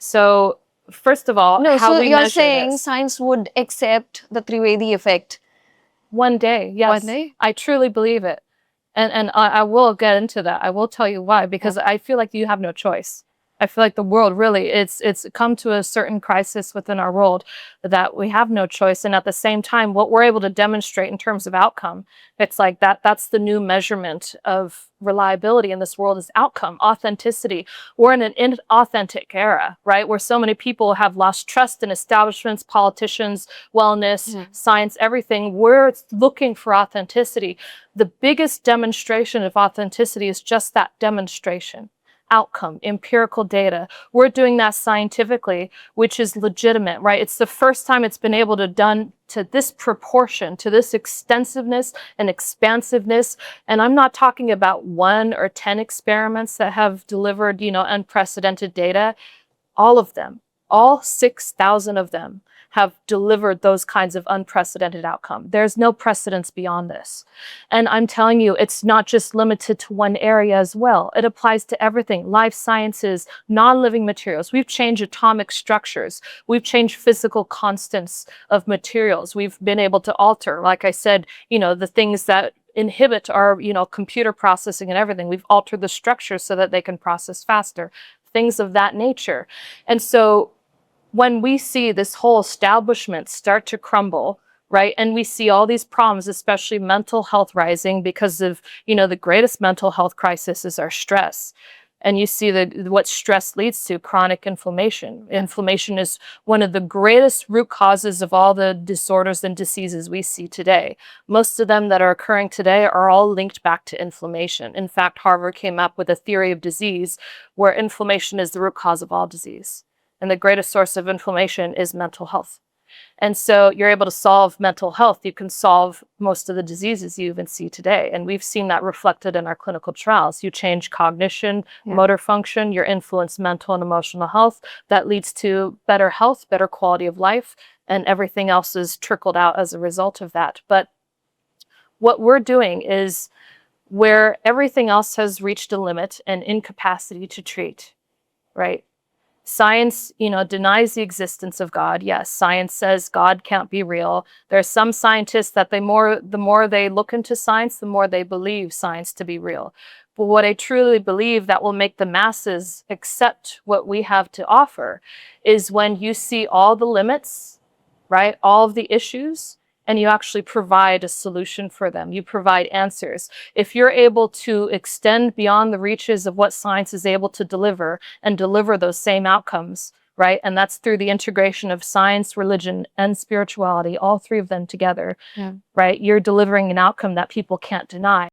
So first of all, No, how so we you're measure saying this. science would accept the Trivedi effect. One day, yes. One day? I truly believe it. And I will get into that. I will tell you why, because I feel like you have no choice. I feel like the world really, it's come to a certain crisis within our world that we have no choice. And at the same time, what we're able to demonstrate in terms of outcome, it's like that's the new measurement of reliability in this world is outcome, authenticity. We're in an inauthentic era, right? Where so many people have lost trust in establishments, politicians, wellness, science, everything. We're looking for authenticity. The biggest demonstration of authenticity is just that demonstration. Outcome, empirical data. We're doing that scientifically, which is legitimate, right? It's the first time it's been able to done to this proportion, to this extensiveness and expansiveness. And I'm not talking about 1 or 10 experiments that have delivered, you know, unprecedented data. All of them, all 6,000 of them have delivered those kinds of unprecedented outcome. There's no precedence beyond this. And I'm telling you, it's not just limited to one area as well. It applies to everything, life sciences, non-living materials. We've changed atomic structures. We've changed physical constants of materials. We've been able to alter, like I said, you know, the things that inhibit our, you know, computer processing and everything. We've altered the structure so that they can process faster, things of that nature. And so when we see this whole establishment start to crumble, right, and we see all these problems, especially mental health rising because of, you know, the greatest mental health crisis is our stress. And you see what stress leads to, chronic inflammation. Inflammation is one of the greatest root causes of all the disorders and diseases we see today. Most of them that are occurring today are all linked back to inflammation. In fact, Harvard came up with a theory of disease where inflammation is the root cause of all disease. And the greatest source of inflammation is mental health. And so you're able to solve mental health. You can solve most of the diseases you even see today. And we've seen that reflected in our clinical trials. You change cognition, motor function, your influence mental and emotional health. That leads to better health, better quality of life, and everything else is trickled out as a result of that. But what we're doing is where everything else has reached a limit and incapacity to treat, right? Science, you know, denies the existence of God. Yes, science says God can't be real. There are some scientists that the more they look into science, the more they believe science to be real. But what I truly believe that will make the masses accept what we have to offer is when you see all the limits, right? All of the issues, and you actually provide a solution for them. You provide answers. If you're able to extend beyond the reaches of what science is able to deliver and deliver those same outcomes, right? And that's through the integration of science, religion, and spirituality, all 3 of them together, right? You're delivering an outcome that people can't deny.